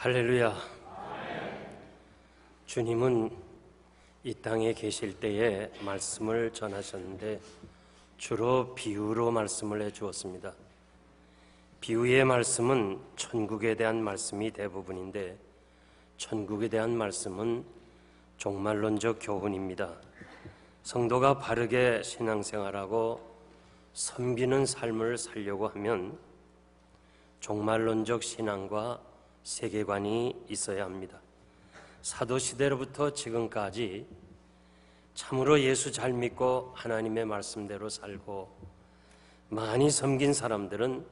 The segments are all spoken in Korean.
할렐루야. 주님은 이 땅에 계실 때에 말씀을 전하셨는데 주로 비유로 말씀을 해주었습니다. 비유의 말씀은 천국에 대한 말씀이 대부분인데 천국에 대한 말씀은 종말론적 교훈입니다. 성도가 바르게 신앙생활하고 섬기는 삶을 살려고 하면 종말론적 신앙과 세계관이 있어야 합니다. 사도시대로부터 지금까지 참으로 예수 잘 믿고 하나님의 말씀대로 살고 많이 섬긴 사람들은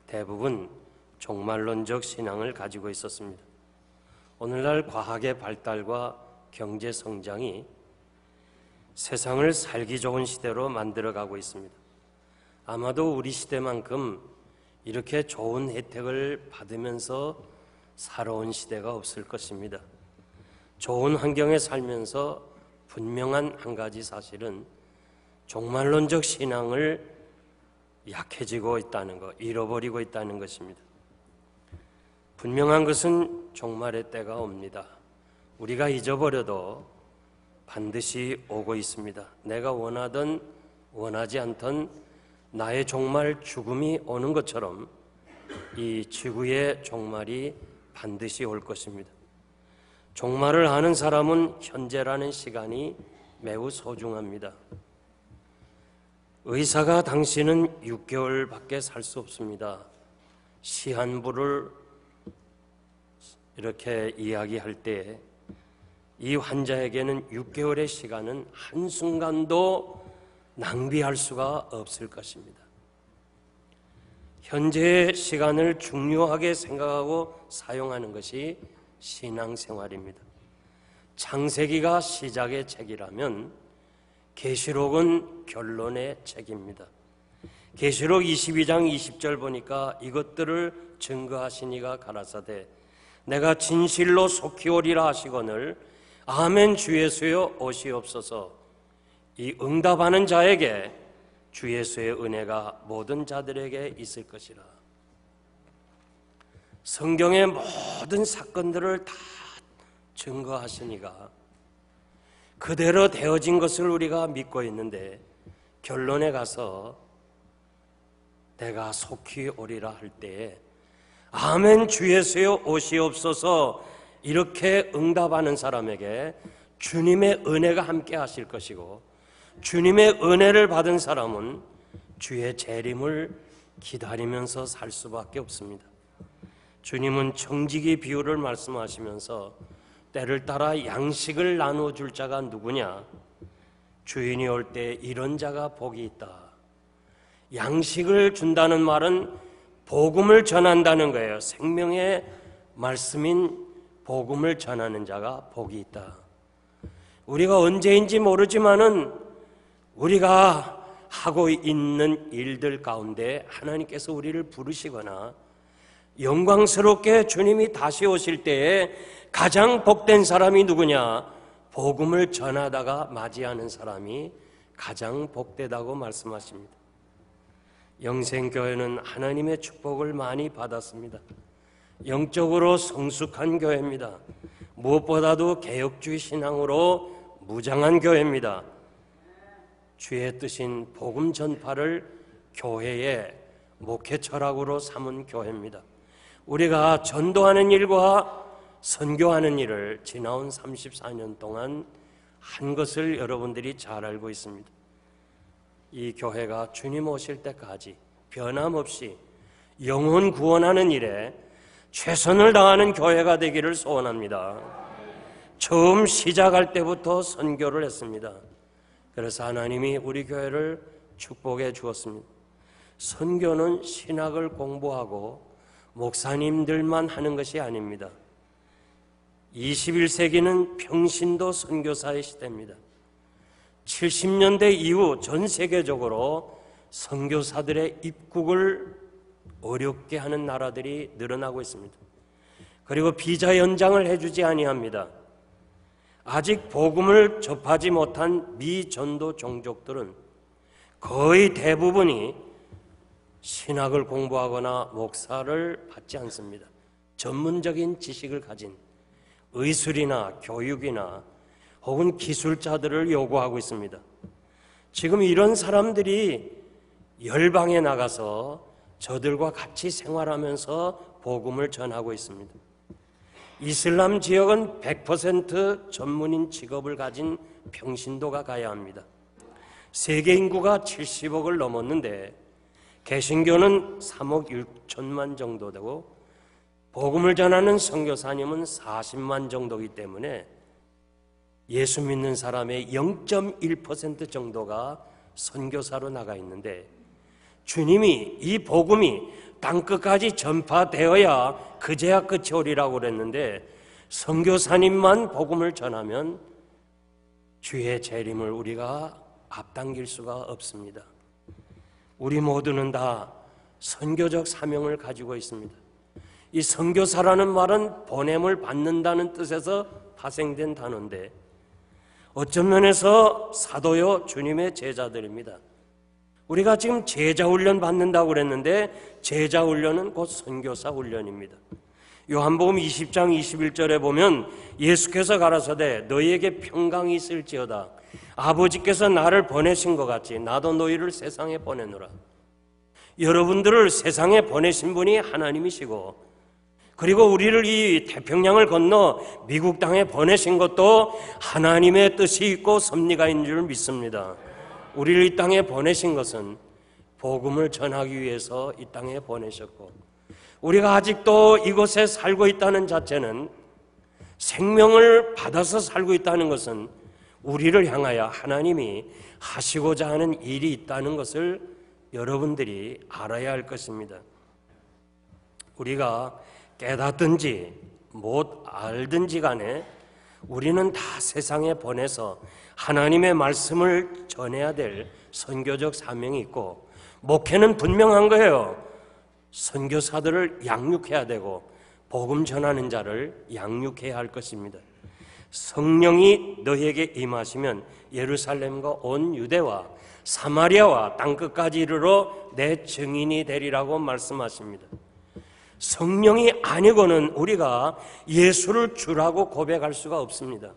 대부분 종말론적 신앙을 가지고 있었습니다. 오늘날 과학의 발달과 경제 성장이 세상을 살기 좋은 시대로 만들어가고 있습니다. 아마도 우리 시대만큼 이렇게 좋은 혜택을 받으면서 살아온 시대가 없을 것입니다. 좋은 환경에 살면서 분명한 한 가지 사실은 종말론적 신앙을 약해지고 있다는 것, 잃어버리고 있다는 것입니다. 분명한 것은 종말의 때가 옵니다. 우리가 잊어버려도 반드시 오고 있습니다. 내가 원하든 원하지 않든 나의 종말 죽음이 오는 것처럼 이 지구의 종말이 반드시 올 것입니다. 종말을 아는 사람은 현재라는 시간이 매우 소중합니다. 의사가 당신은 6개월밖에 살 수 없습니다. 시한부를 이렇게 이야기할 때 이 환자에게는 6개월의 시간은 한순간도 낭비할 수가 없을 것입니다. 현재의 시간을 중요하게 생각하고 사용하는 것이 신앙생활입니다. 창세기가 시작의 책이라면 계시록은 결론의 책입니다. 계시록 22장 20절 보니까 이것들을 증거하시니가 가라사대 내가 진실로 속히 오리라 하시거늘 아멘 주 예수여 오시옵소서. 이 응답하는 자에게 주 예수의 은혜가 모든 자들에게 있을 것이라. 성경의 모든 사건들을 다 증거하시니가 그대로 되어진 것을 우리가 믿고 있는데 결론에 가서 내가 속히 오리라 할 때에 아멘 주 예수여 오시옵소서 이렇게 응답하는 사람에게 주님의 은혜가 함께 하실 것이고 주님의 은혜를 받은 사람은 주의 재림을 기다리면서 살 수밖에 없습니다. 주님은 청지기 비유를 말씀하시면서 때를 따라 양식을 나눠줄 자가 누구냐? 주인이 올 때 이런 자가 복이 있다. 양식을 준다는 말은 복음을 전한다는 거예요. 생명의 말씀인 복음을 전하는 자가 복이 있다. 우리가 언제인지 모르지만은 우리가 하고 있는 일들 가운데 하나님께서 우리를 부르시거나 영광스럽게 주님이 다시 오실 때에 가장 복된 사람이 누구냐? 복음을 전하다가 맞이하는 사람이 가장 복되다고 말씀하십니다. 영생교회는 하나님의 축복을 많이 받았습니다. 영적으로 성숙한 교회입니다. 무엇보다도 개혁주의 신앙으로 무장한 교회입니다. 주의 뜻인 복음 전파를 교회의 목회 철학으로 삼은 교회입니다. 우리가 전도하는 일과 선교하는 일을 지나온 34년 동안 한 것을 여러분들이 잘 알고 있습니다. 이 교회가 주님 오실 때까지 변함없이 영혼 구원하는 일에 최선을 다하는 교회가 되기를 소원합니다. 처음 시작할 때부터 선교를 했습니다. 그래서 하나님이 우리 교회를 축복해 주었습니다. 선교는 신학을 공부하고 목사님들만 하는 것이 아닙니다. 21세기는 평신도 선교사의 시대입니다. 70년대 이후 전 세계적으로 선교사들의 입국을 어렵게 하는 나라들이 늘어나고 있습니다. 그리고 비자 연장을 해주지 아니합니다. 아직 복음을 접하지 못한 미전도 종족들은 거의 대부분이 신학을 공부하거나 목사를 받지 않습니다. 전문적인 지식을 가진 의술이나 교육이나 혹은 기술자들을 요구하고 있습니다. 지금 이런 사람들이 열방에 나가서 저들과 같이 생활하면서 복음을 전하고 있습니다. 이슬람 지역은 100% 전문인 직업을 가진 평신도가 가야 합니다. 세계 인구가 70억을 넘었는데 개신교는 3억 6천만 정도 되고 복음을 전하는 선교사님은 40만 정도이기 때문에 예수 믿는 사람의 0.1% 정도가 선교사로 나가 있는데 주님이 이 복음이 땅끝까지 전파되어야 그제야 끝이 오리라고 그랬는데 선교사님만 복음을 전하면 주의 재림을 우리가 앞당길 수가 없습니다. 우리 모두는 다 선교적 사명을 가지고 있습니다. 이 선교사라는 말은 보냄을 받는다는 뜻에서 파생된 단어인데 어떤 면에서 사도요 주님의 제자들입니다. 우리가 지금 제자 훈련 받는다고 그랬는데 제자 훈련은 곧 선교사 훈련입니다. 요한복음 20장 21절에 보면 예수께서 가라사대 너희에게 평강이 있을지어다. 아버지께서 나를 보내신 것 같이 나도 너희를 세상에 보내노라. 여러분들을 세상에 보내신 분이 하나님이시고 그리고 우리를 이 태평양을 건너 미국 땅에 보내신 것도 하나님의 뜻이 있고 섭리가 있는 줄 믿습니다. 우리를 이 땅에 보내신 것은 복음을 전하기 위해서 이 땅에 보내셨고 우리가 아직도 이곳에 살고 있다는 자체는 생명을 받아서 살고 있다는 것은 우리를 향하여 하나님이 하시고자 하는 일이 있다는 것을 여러분들이 알아야 할 것입니다. 우리가 깨닫든지 못 알든지 간에 우리는 다 세상에 보내서 하나님의 말씀을 전해야 될 선교적 사명이 있고 목회는 분명한 거예요. 선교사들을 양육해야 되고 복음 전하는 자를 양육해야 할 것입니다. 성령이 너희에게 임하시면 예루살렘과 온 유대와 사마리아와 땅끝까지 이르러 내 증인이 되리라고 말씀하십니다. 성령이 아니고는 우리가 예수를 주라고 고백할 수가 없습니다.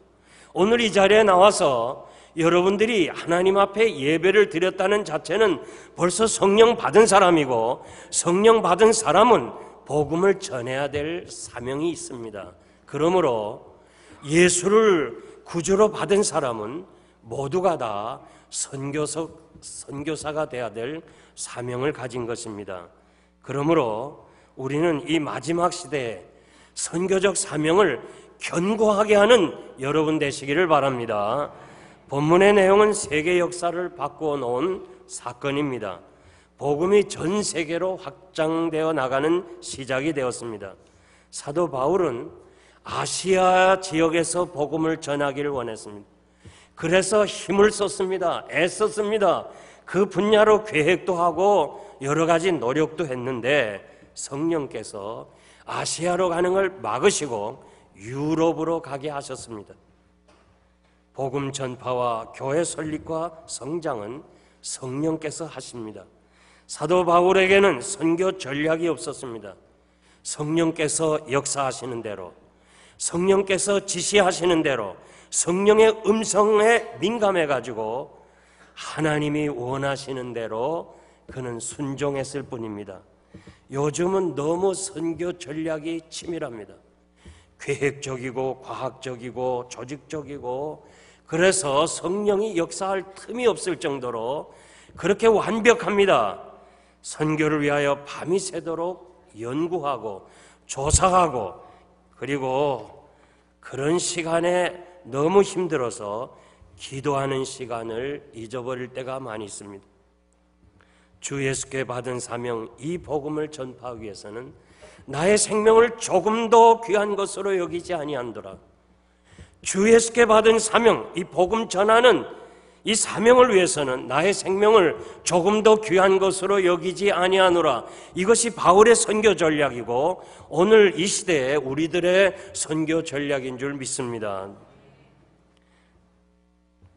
오늘 이 자리에 나와서 여러분들이 하나님 앞에 예배를 드렸다는 자체는 벌써 성령 받은 사람이고 성령 받은 사람은 복음을 전해야 될 사명이 있습니다. 그러므로 예수를 구주로 받은 사람은 모두가 다 선교사가 되어야 될 사명을 가진 것입니다. 그러므로 우리는 이 마지막 시대에 선교적 사명을 견고하게 하는 여러분 되시기를 바랍니다. 본문의 내용은 세계 역사를 바꾸어 놓은 사건입니다. 복음이 전 세계로 확장되어 나가는 시작이 되었습니다. 사도 바울은 아시아 지역에서 복음을 전하기를 원했습니다. 그래서 힘을 썼습니다. 애썼습니다. 그 분야로 계획도 하고 여러 가지 노력도 했는데 성령께서 아시아로 가는 걸 막으시고 유럽으로 가게 하셨습니다. 복음 전파와 교회 설립과 성장은 성령께서 하십니다. 사도 바울에게는 선교 전략이 없었습니다. 성령께서 역사하시는 대로, 성령께서 지시하시는 대로 성령의 음성에 민감해가지고 하나님이 원하시는 대로 그는 순종했을 뿐입니다. 요즘은 너무 선교 전략이 치밀합니다. 계획적이고 과학적이고 조직적이고 그래서 성령이 역사할 틈이 없을 정도로 그렇게 완벽합니다. 선교를 위하여 밤이 새도록 연구하고 조사하고 그리고 그런 시간에 너무 힘들어서 기도하는 시간을 잊어버릴 때가 많이 있습니다. 주 예수께 받은 사명, 이 복음을 전파하기 위해서는 나의 생명을 조금 더 귀한 것으로 여기지 아니한도라. 주 예수께 받은 사명, 이 복음 전하는 이 사명을 위해서는 나의 생명을 조금 더 귀한 것으로 여기지 아니하노라. 이것이 바울의 선교 전략이고 오늘 이 시대에 우리들의 선교 전략인 줄 믿습니다.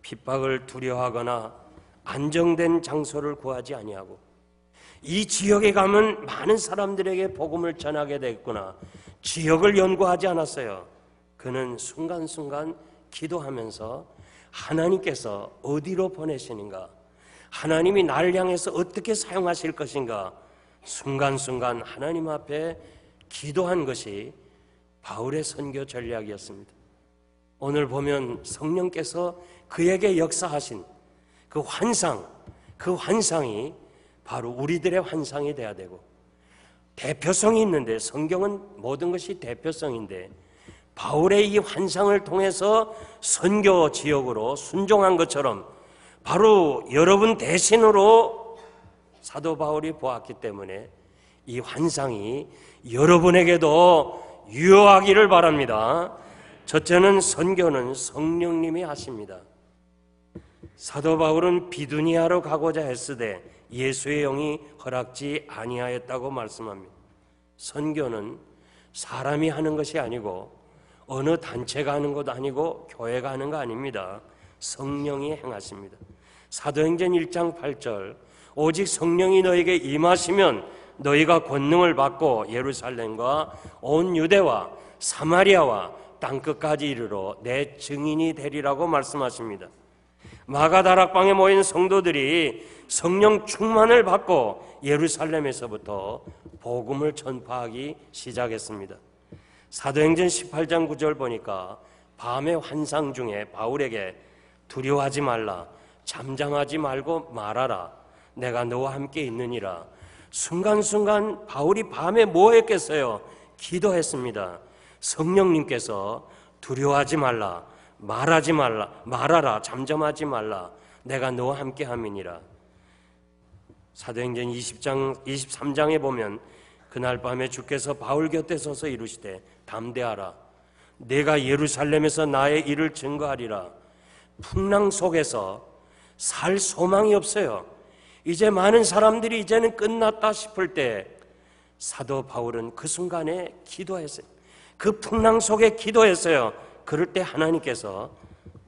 핍박을 두려워하거나 안정된 장소를 구하지 아니하고 이 지역에 가면 많은 사람들에게 복음을 전하게 되겠구나. 지역을 연구하지 않았어요. 그는 순간순간 기도하면서 하나님께서 어디로 보내시는가, 하나님이 나를 향해서 어떻게 사용하실 것인가, 순간순간 하나님 앞에 기도한 것이 바울의 선교 전략이었습니다. 오늘 보면 성령께서 그에게 역사하신 그 환상이 바로 우리들의 환상이 돼야 되고, 대표성이 있는데, 성경은 모든 것이 대표성인데, 바울의 이 환상을 통해서 선교 지역으로 순종한 것처럼 바로 여러분 대신으로 사도 바울이 보았기 때문에 이 환상이 여러분에게도 유효하기를 바랍니다. 첫째는, 선교는 성령님이 하십니다. 사도 바울은 비두니아로 가고자 했으되 예수의 영이 허락지 아니하였다고 말씀합니다. 선교는 사람이 하는 것이 아니고, 어느 단체가 하는 것도 아니고, 교회가 하는 거 아닙니다. 성령이 행하십니다. 사도행전 1장 8절, 오직 성령이 너에게 임하시면 너희가 권능을 받고 예루살렘과 온 유대와 사마리아와 땅끝까지 이르러 내 증인이 되리라고 말씀하십니다. 마가다락방에 모인 성도들이 성령 충만을 받고 예루살렘에서부터 복음을 전파하기 시작했습니다. 사도행전 18장 9절 보니까 밤의 환상 중에 바울에게 두려워하지 말라, 잠잠하지 말고 말하라, 내가 너와 함께 있느니라. 순간순간 바울이 밤에 뭐 했겠어요? 기도했습니다. 성령님께서 두려워하지 말라, 말하지 말라, 말하라, 잠잠하지 말라, 내가 너와 함께 함이니라. 사도행전 23장에 보면 그날 밤에 주께서 바울 곁에 서서 이르시되 담대하라, 내가 예루살렘에서 나의 일을 증거하리라. 풍랑 속에서 살 소망이 없어요. 이제 많은 사람들이 이제는 끝났다 싶을 때 사도 바울은 그 순간에 기도했어요. 그 풍랑 속에 기도했어요. 그럴 때 하나님께서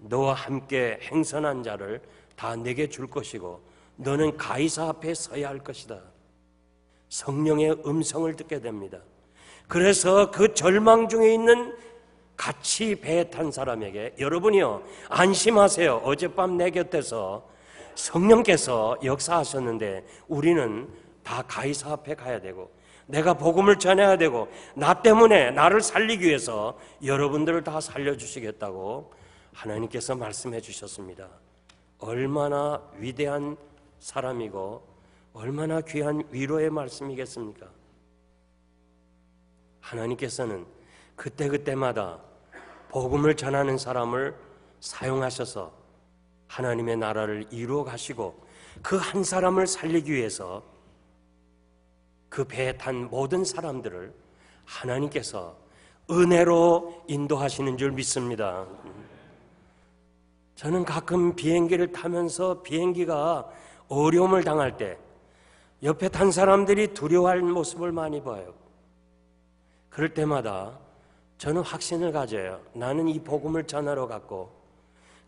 너와 함께 행선한 자를 다 내게 줄 것이고 너는 가이사 앞에 서야 할 것이다. 성령의 음성을 듣게 됩니다. 그래서 그 절망 중에 있는 같이 배에 탄 사람에게 여러분이요, 안심하세요. 어젯밤 내 곁에서 성령께서 역사하셨는데 우리는 다 가이사 앞에 가야 되고 내가 복음을 전해야 되고 나 때문에 나를 살리기 위해서 여러분들을 다 살려주시겠다고 하나님께서 말씀해 주셨습니다. 얼마나 위대한 사람이고 얼마나 귀한 위로의 말씀이겠습니까? 하나님께서는 그때그때마다 복음을 전하는 사람을 사용하셔서 하나님의 나라를 이루어 가시고 그 한 사람을 살리기 위해서 그 배에 탄 모든 사람들을 하나님께서 은혜로 인도하시는 줄 믿습니다. 저는 가끔 비행기를 타면서 비행기가 어려움을 당할 때 옆에 탄 사람들이 두려워할 모습을 많이 봐요. 그럴 때마다 저는 확신을 가져요. 나는 이 복음을 전하러 갔고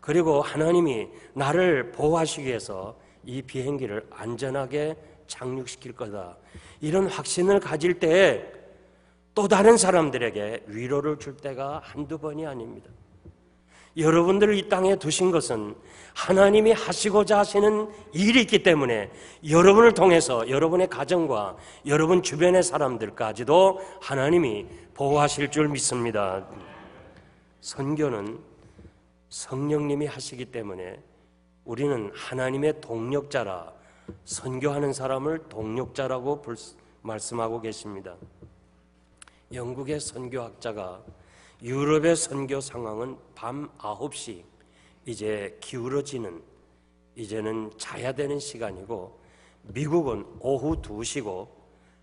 그리고 하나님이 나를 보호하시기 위해서 이 비행기를 안전하게 착륙시킬 거다. 이런 확신을 가질 때 또 다른 사람들에게 위로를 줄 때가 한두 번이 아닙니다. 여러분들을 이 땅에 두신 것은 하나님이 하시고자 하시는 일이 있기 때문에 여러분을 통해서 여러분의 가정과 여러분 주변의 사람들까지도 하나님이 보호하실 줄 믿습니다. 선교는 성령님이 하시기 때문에 우리는 하나님의 동력자라, 선교하는 사람을 동력자라고 말씀하고 계십니다. 영국의 선교학자가 유럽의 선교 상황은 밤 9시 이제 기울어지는, 이제는 자야 되는 시간이고 미국은 오후 2시고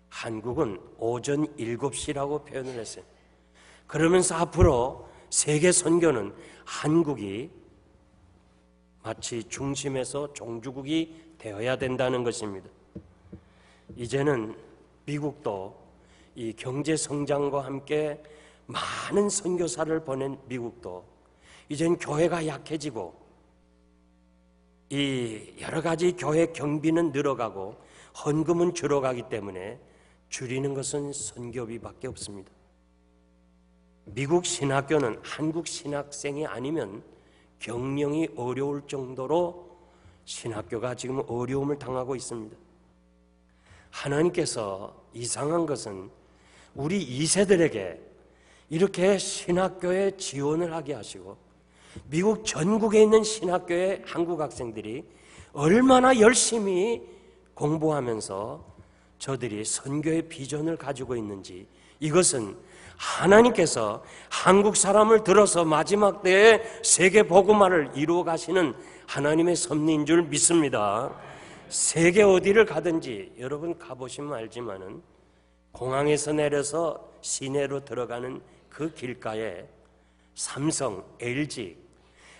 한국은 오전 7시라고 표현을 했어요. 그러면서 앞으로 세계 선교는 한국이 마치 중심에서 종주국이 되어야 된다는 것입니다. 이제는 미국도 이 경제 성장과 함께 많은 선교사를 보낸 미국도 이젠 교회가 약해지고 이 여러 가지 교회 경비는 늘어가고 헌금은 줄어가기 때문에 줄이는 것은 선교비밖에 없습니다. 미국 신학교는 한국 신학생이 아니면 경영이 어려울 정도로 신학교가 지금 어려움을 당하고 있습니다. 하나님께서 이상한 것은 우리 2세들에게 이렇게 신학교에 지원을 하게 하시고 미국 전국에 있는 신학교의 한국 학생들이 얼마나 열심히 공부하면서 저들이 선교의 비전을 가지고 있는지, 이것은 하나님께서 한국 사람을 들어서 마지막 때에 세계 복음화를 이루어 가시는 하나님의 섭리인 줄 믿습니다. 세계 어디를 가든지 여러분 가보시면 알지만은 공항에서 내려서 시내로 들어가는 그 길가에 삼성, LG,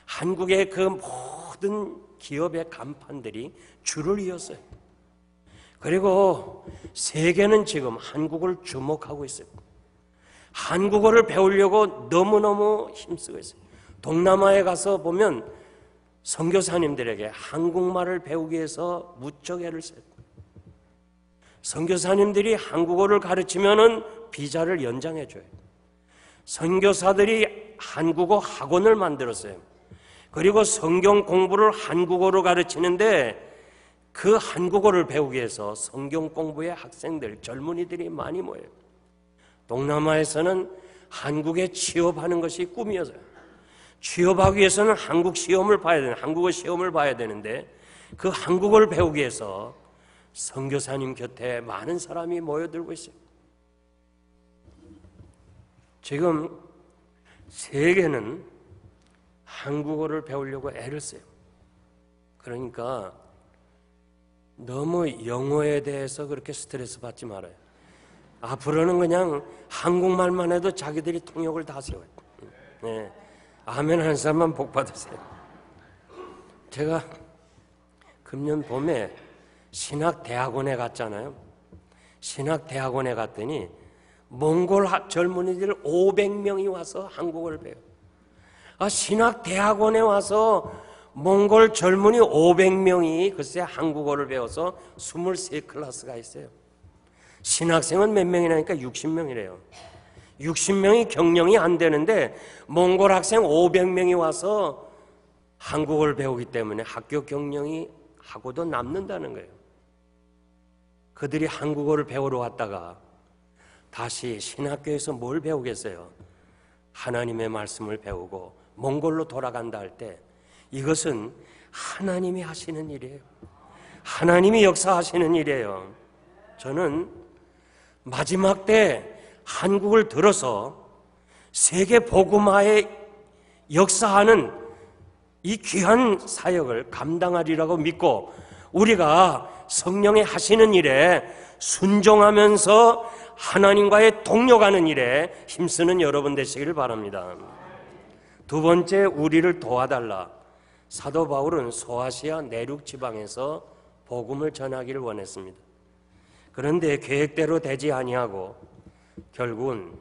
한국의 그 모든 기업의 간판들이 줄을 이었어요. 그리고 세계는 지금 한국을 주목하고 있어요. 한국어를 배우려고 너무너무 힘쓰고 있어요. 동남아에 가서 보면 선교사님들에게 한국말을 배우기 위해서 무척 애를 써요. 선교사님들이 한국어를 가르치면은 비자를 연장해 줘요. 선교사들이 한국어 학원을 만들었어요. 그리고 성경 공부를 한국어로 가르치는데 그 한국어를 배우기 위해서 성경 공부의 학생들, 젊은이들이 많이 모여요. 동남아에서는 한국에 취업하는 것이 꿈이었어요. 취업하기 위해서는 한국 시험을 봐야 되는, 한국어 시험을 봐야 되는데 그 한국어를 배우기 위해서 선교사님 곁에 많은 사람이 모여들고 있어요. 지금 세계는 한국어를 배우려고 애를 써요. 그러니까 너무 영어에 대해서 그렇게 스트레스 받지 말아요. 앞으로는 그냥 한국말만 해도 자기들이 통역을 다 세워요. 네. 아멘 하는 사람만 복 받으세요. 제가 금년 봄에 신학대학원에 갔잖아요. 신학대학원에 갔더니 몽골 젊은이들 500명이 와서 한국어를 배워요. 신학대학원에 와서 몽골 젊은이 500명이 글쎄 한국어를 배워서 23클래스가 있어요. 신학생은 몇 명이나니까 60명이래요. 60명이 경영이 안 되는데 몽골 학생 500명이 와서 한국어를 배우기 때문에 학교 경영이 하고도 남는다는 거예요. 그들이 한국어를 배우러 왔다가 다시 신학교에서 뭘 배우겠어요? 하나님의 말씀을 배우고 몽골로 돌아간다 할 때 이것은 하나님이 하시는 일이에요. 하나님이 역사하시는 일이에요. 저는 마지막 때 한국을 들어서 세계 복음화에 역사하는 이 귀한 사역을 감당하리라고 믿고 우리가 성령의 하시는 일에 순종하면서 하나님과의 동력하는 일에 힘쓰는 여러분 되시기를 바랍니다. 두 번째, 우리를 도와달라. 사도 바울은 소아시아 내륙 지방에서 복음을 전하기를 원했습니다. 그런데 계획대로 되지 아니하고 결국은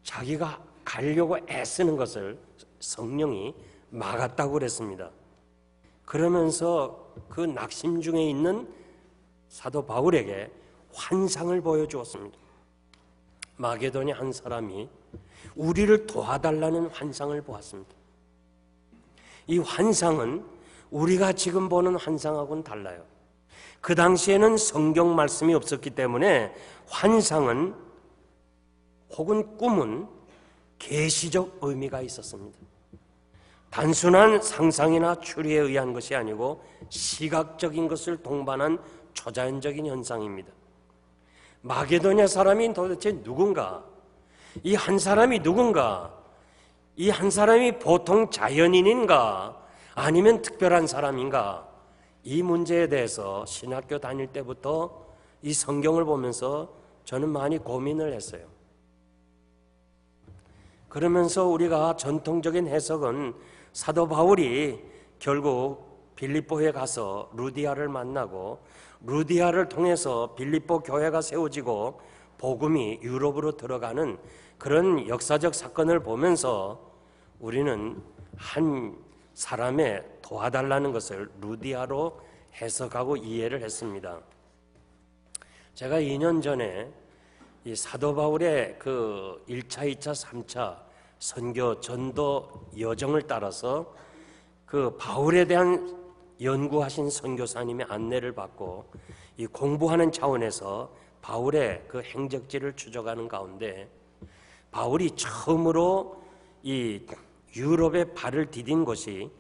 자기가 가려고 애쓰는 것을 성령이 막았다고 그랬습니다. 그러면서 그 낙심 중에 있는 사도 바울에게 환상을 보여주었습니다. 마게도냐 한 사람이 우리를 도와달라는 환상을 보았습니다. 이 환상은 우리가 지금 보는 환상하고는 달라요. 그 당시에는 성경 말씀이 없었기 때문에 환상은 혹은 꿈은 계시적 의미가 있었습니다. 단순한 상상이나 추리에 의한 것이 아니고 시각적인 것을 동반한 초자연적인 현상입니다. 마게도냐 사람이 도대체 누군가? 이 한 사람이 누군가? 이 한 사람이 보통 자연인인가? 아니면 특별한 사람인가? 이 문제에 대해서 신학교 다닐 때부터 이 성경을 보면서 저는 많이 고민을 했어요. 그러면서 우리가 전통적인 해석은 사도 바울이 결국 빌립보에 가서 루디아를 만나고 루디아를 통해서 빌립보 교회가 세워지고 복음이 유럽으로 들어가는 그런 역사적 사건을 보면서 우리는 한 사람의 도와달라는 것을 루디아로 해석하고 이해를 했습니다. 제가 2년 전에 이 사도 바울의 그 1차, 2차, 3차 선교 전도 여정을 따라서 그 바울에 대한 연구하신 선교사님의 안내를 받고 이 공부하는 차원에서 바울의 그 행적지를 추적하는 가운데 바울이 처음으로 이 유럽에 발을 디딘 곳이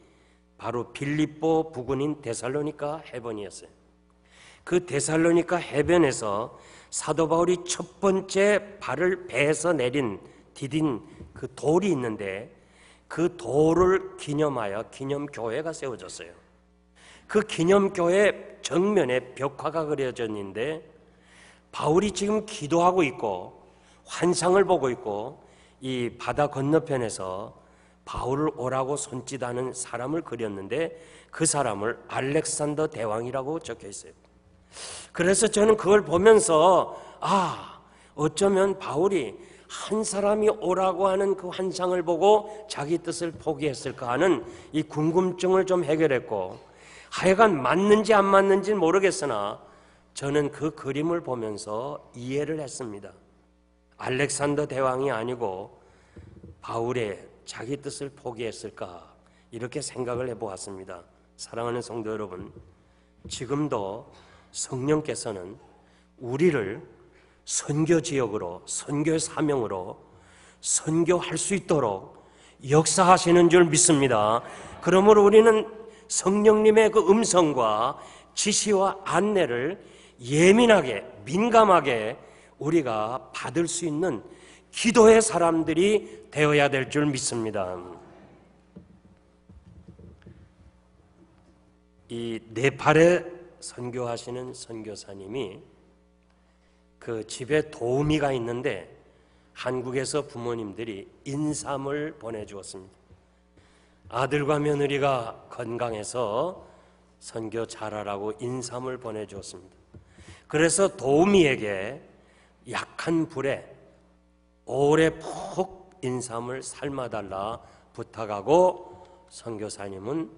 바로 빌립보 부근인 데살로니가 해변이었어요. 그 데살로니가 해변에서 사도 바울이 첫 번째 발을 배에서 디딘 그 돌이 있는데 그 돌을 기념하여 기념교회가 세워졌어요. 그 기념교회 정면에 벽화가 그려져 있는데 바울이 지금 기도하고 있고 환상을 보고 있고 이 바다 건너편에서 바울을 오라고 손짓하는 사람을 그렸는데 그 사람을 알렉산더 대왕이라고 적혀 있어요. 그래서 저는 그걸 보면서 어쩌면 바울이 한 사람이 오라고 하는 그 환상을 보고 자기 뜻을 포기했을까 하는 이 궁금증을 좀 해결했고, 하여간 맞는지 안 맞는지는 모르겠으나 저는 그 그림을 보면서 이해를 했습니다. 알렉산더 대왕이 아니고 바울의 자기 뜻을 포기했을까, 이렇게 생각을 해보았습니다. 사랑하는 성도 여러분, 지금도 성령께서는 우리를 선교 지역으로, 선교 사명으로 선교할 수 있도록 역사하시는 줄 믿습니다. 그러므로 우리는 성령님의 그 음성과 지시와 안내를 예민하게, 민감하게 우리가 받을 수 있는 기도의 사람들이 되어야 될 줄 믿습니다. 이 네팔에 선교하시는 선교사님이 그 집에 도우미가 있는데 한국에서 부모님들이 인삼을 보내주었습니다. 아들과 며느리가 건강해서 선교 잘하라고 인삼을 보내주었습니다. 그래서 도우미에게 약한 불에 오래 푹 인삼을 삶아달라 부탁하고 선교사님은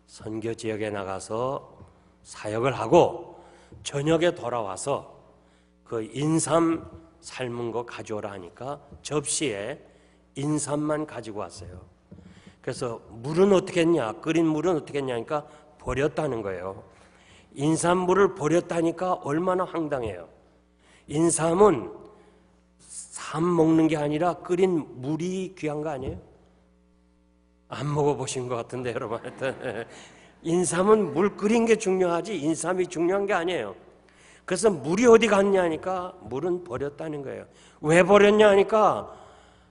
선교 지역에 나가서 사역을 하고 저녁에 돌아와서 그 인삼 삶은 거 가져오라 하니까 접시에 인삼만 가지고 왔어요. 그래서 물은 어떻게 했냐, 끓인 물은 어떻게 했냐 하니까 버렸다는 거예요. 인삼물을 버렸다니까 얼마나 황당해요. 인삼은 삶 먹는 게 아니라 끓인 물이 귀한 거 아니에요? 안 먹어보신 것 같은데 여러분. 인삼은 물 끓인 게 중요하지 인삼이 중요한 게 아니에요. 그래서 물이 어디 갔냐 하니까 물은 버렸다는 거예요. 왜 버렸냐 하니까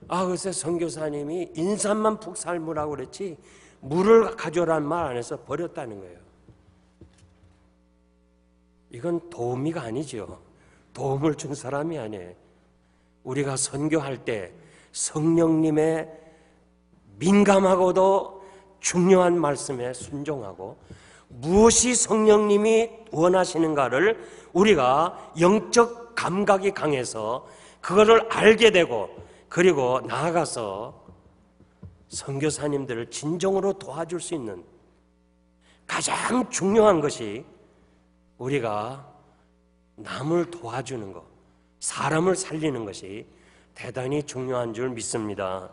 글쎄 선교사님이 인삼만 푹 삶으라고 그랬지 물을 가져오라는 말 안 해서 버렸다는 거예요. 이건 도우미가 아니죠. 도움을 준 사람이 아니에요. 우리가 선교할 때 성령님의 민감하고도 중요한 말씀에 순종하고 무엇이 성령님이 원하시는가를 우리가 영적 감각이 강해서 그거를 알게 되고 그리고 나아가서 선교사님들을 진정으로 도와줄 수 있는 가장 중요한 것이 우리가 남을 도와주는 것, 사람을 살리는 것이 대단히 중요한 줄 믿습니다.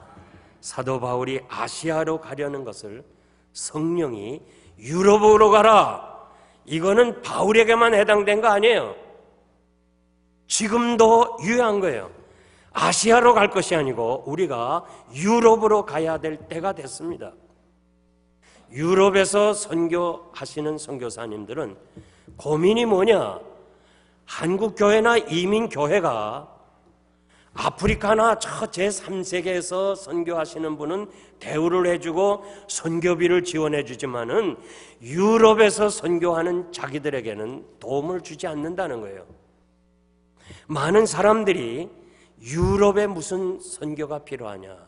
사도 바울이 아시아로 가려는 것을 성령이 유럽으로 가라, 이거는 바울에게만 해당된 거 아니에요. 지금도 유효한 거예요. 아시아로 갈 것이 아니고 우리가 유럽으로 가야 될 때가 됐습니다. 유럽에서 선교하시는 선교사님들은 고민이 뭐냐? 한국교회나 이민교회가 아프리카나 저 제3세계에서 선교하시는 분은 대우를 해주고 선교비를 지원해 주지만은 유럽에서 선교하는 자기들에게는 도움을 주지 않는다는 거예요. 많은 사람들이 유럽에 무슨 선교가 필요하냐?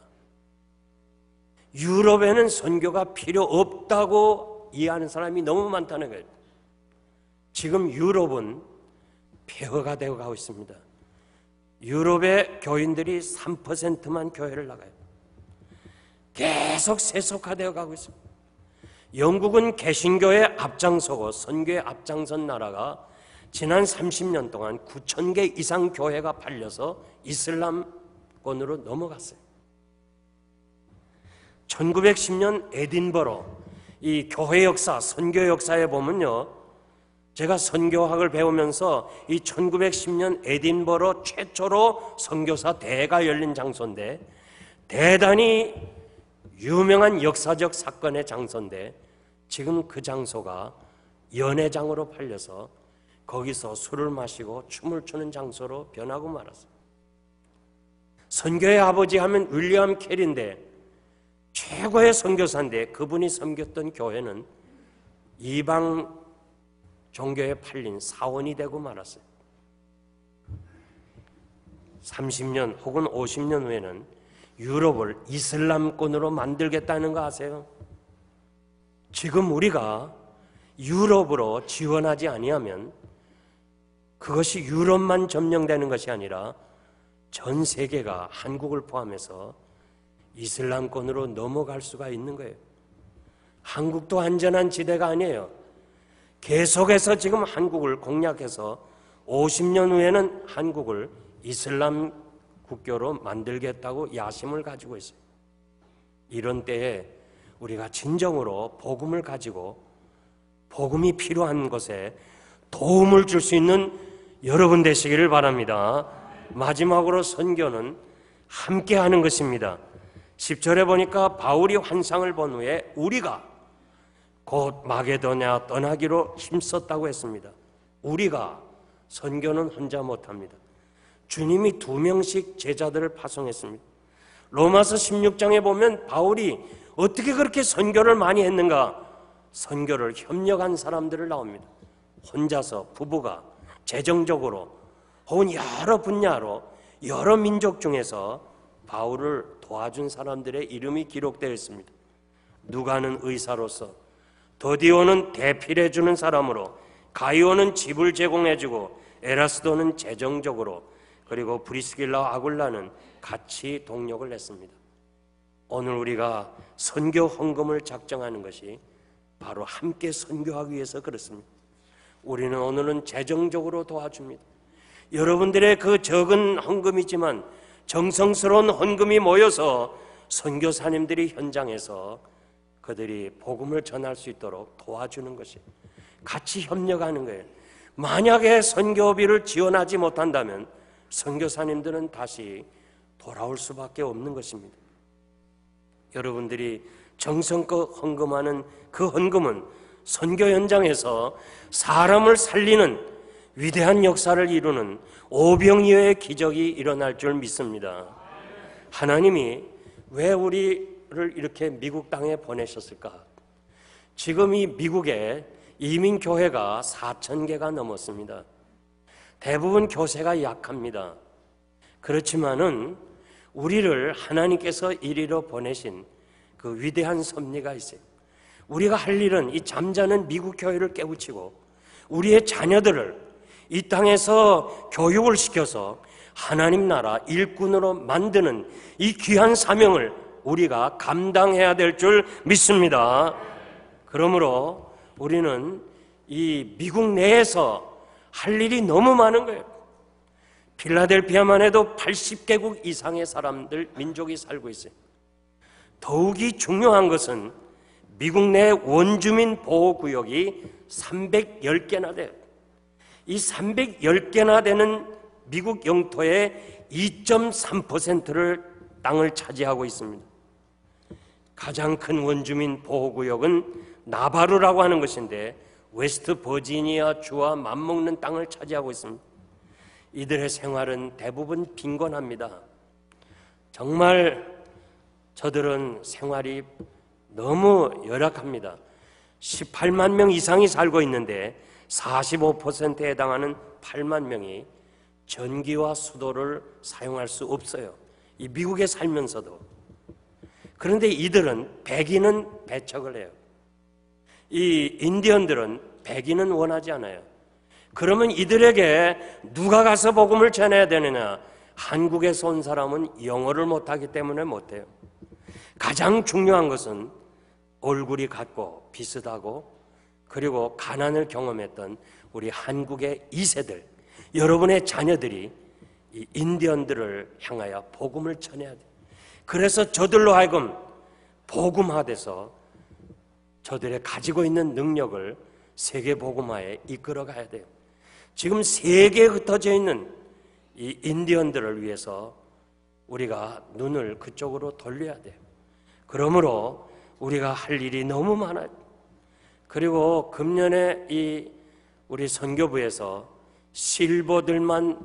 유럽에는 선교가 필요 없다고 이해하는 사람이 너무 많다는 거예요. 지금 유럽은 폐허가 되어 가고 있습니다. 유럽의 교인들이 3%만 교회를 나가요. 계속 세속화되어 가고 있습니다. 영국은 개신교에 앞장서고 선교에 앞장선 나라가 지난 30년 동안 9,000개 이상 교회가 팔려서 이슬람권으로 넘어갔어요. 1910년 에딘버러, 이 교회 역사, 선교 역사에 보면요, 제가 선교학을 배우면서 이 1910년 에딘버러 최초로 선교사 대회가 열린 장소인데, 대단히 유명한 역사적 사건의 장소인데, 지금 그 장소가 연회장으로 팔려서 거기서 술을 마시고 춤을 추는 장소로 변하고 말았어요. 선교의 아버지 하면 윌리엄 캐리인데, 최고의 선교사인데, 그분이 섬겼던 교회는 이방 종교에 팔린 사원이 되고 말았어요. 30년 혹은 50년 후에는 유럽을 이슬람권으로 만들겠다는 거 아세요? 지금 우리가 유럽으로 지원하지 아니하면 그것이 유럽만 점령되는 것이 아니라 전 세계가 한국을 포함해서 이슬람권으로 넘어갈 수가 있는 거예요. 한국도 안전한 지대가 아니에요. 계속해서 지금 한국을 공략해서 50년 후에는 한국을 이슬람 국교로 만들겠다고 야심을 가지고 있어요. 이런 때에 우리가 진정으로 복음을 가지고 복음이 필요한 것에 도움을 줄 수 있는 여러분 되시기를 바랍니다. 마지막으로 선교는 함께 하는 것입니다. 10절에 보니까 바울이 환상을 본 후에 우리가 곧 마게도냐 떠나기로 힘썼다고 했습니다. 우리가, 선교는 혼자 못합니다. 주님이 2명씩 제자들을 파송했습니다. 로마서 16장에 보면 바울이 어떻게 그렇게 선교를 많이 했는가? 선교를 협력한 사람들을 나옵니다. 혼자서, 부부가 재정적으로 혹은 여러 분야로 여러 민족 중에서 바울을 도와준 사람들의 이름이 기록되어 있습니다. 누가는 의사로서, 더디오는 대필해주는 사람으로, 가이오는 집을 제공해주고, 에라스도는 재정적으로, 그리고 브리스길라와 아굴라는 같이 동력을 냈습니다. 오늘 우리가 선교 헌금을 작정하는 것이 바로 함께 선교하기 위해서 그렇습니다. 우리는 오늘은 재정적으로 도와줍니다. 여러분들의 그 적은 헌금이지만 정성스러운 헌금이 모여서 선교사님들이 현장에서 그들이 복음을 전할 수 있도록 도와주는 것이, 같이 협력하는 거예요. 만약에 선교비를 지원하지 못한다면 선교사님들은 다시 돌아올 수밖에 없는 것입니다. 여러분들이 정성껏 헌금하는 그 헌금은 선교 현장에서 사람을 살리는 위대한 역사를 이루는 오병이어의 기적이 일어날 줄 믿습니다. 하나님이 왜 우리를 이렇게 미국 땅에 보내셨을까? 지금 이 미국에 이민교회가 4,000개가 넘었습니다. 대부분 교세가 약합니다. 그렇지만은 우리를 하나님께서 이리로 보내신 그 위대한 섭리가 있어요. 우리가 할 일은 이 잠자는 미국 교회를 깨우치고 우리의 자녀들을 이 땅에서 교육을 시켜서 하나님 나라 일꾼으로 만드는 이 귀한 사명을 우리가 감당해야 될 줄 믿습니다. 그러므로 우리는 이 미국 내에서 할 일이 너무 많은 거예요. 필라델피아만 해도 80개국 이상의 사람들, 민족이 살고 있어요. 더욱이 중요한 것은 미국 내 원주민 보호구역이 310개나 돼요. 이 310개나 되는 미국 영토의 2.3%를 땅을 차지하고 있습니다. 가장 큰 원주민 보호구역은 나바루라고 하는 것인데 웨스트 버지니아 주와 맞먹는 땅을 차지하고 있습니다. 이들의 생활은 대부분 빈곤합니다. 정말 저들은 생활이 너무 열악합니다. 18만 명 이상이 살고 있는데 45%에 해당하는 8만 명이 전기와 수도를 사용할 수 없어요. 이 미국에 살면서도. 그런데 이들은 백인은 배척을 해요. 이 인디언들은 백인은 원하지 않아요. 그러면 이들에게 누가 가서 복음을 전해야 되느냐? 한국에서 온 사람은 영어를 못하기 때문에 못해요. 가장 중요한 것은 얼굴이 같고 비슷하고 그리고 가난을 경험했던 우리 한국의 2세들, 여러분의 자녀들이 이 인디언들을 향하여 복음을 전해야 돼요. 그래서 저들로 하여금 복음화돼서 저들의 가지고 있는 능력을 세계 복음화에 이끌어 가야 돼요. 지금 세계에 흩어져 있는 이 인디언들을 위해서 우리가 눈을 그쪽으로 돌려야 돼요. 그러므로 우리가 할 일이 너무 많아요. 그리고 금년에 이 우리 선교부에서 실버들만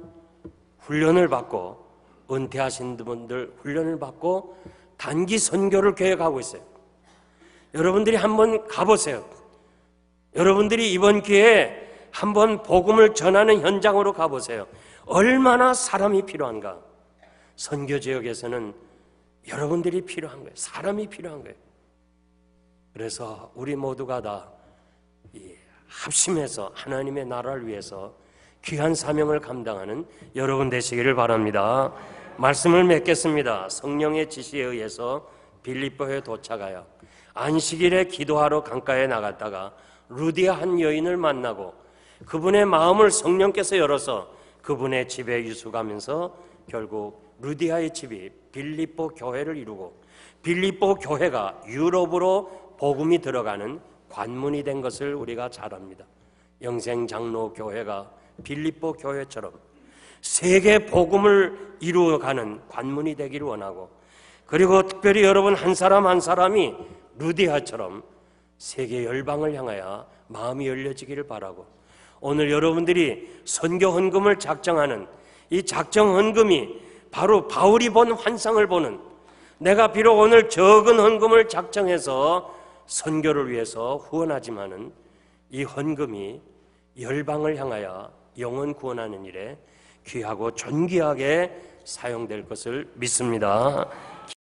훈련을 받고 은퇴하신 분들 훈련을 받고 단기 선교를 계획하고 있어요. 여러분들이 한번 가보세요. 여러분들이 이번 기회에 한번 복음을 전하는 현장으로 가보세요. 얼마나 사람이 필요한가. 선교 지역에서는 여러분들이 필요한 거예요. 사람이 필요한 거예요. 그래서 우리 모두가 다 합심해서 하나님의 나라를 위해서 귀한 사명을 감당하는 여러분 되시기를 바랍니다. 말씀을 맺겠습니다. 성령의 지시에 의해서 빌립보에 도착하여 안식일에 기도하러 강가에 나갔다가 루디아 한 여인을 만나고 그분의 마음을 성령께서 열어서 그분의 집에 유숙하면서 결국 루디아의 집이 빌립보 교회를 이루고 빌립보 교회가 유럽으로 복음이 들어가는 관문이 된 것을 우리가 잘 압니다. 영생장로교회가 빌립보 교회처럼 세계 복음을 이루어가는 관문이 되기를 원하고, 그리고 특별히 여러분 한 사람 한 사람이 루디아처럼 세계 열방을 향하여 마음이 열려지기를 바라고, 오늘 여러분들이 선교 헌금을 작정하는 이 작정 헌금이 바로 바울이 본 환상을 보는, 내가 비록 오늘 적은 헌금을 작정해서 선교를 위해서 후원하지만은 이 헌금이 열방을 향하여 영혼 구원하는 일에 귀하고 존귀하게 사용될 것을 믿습니다.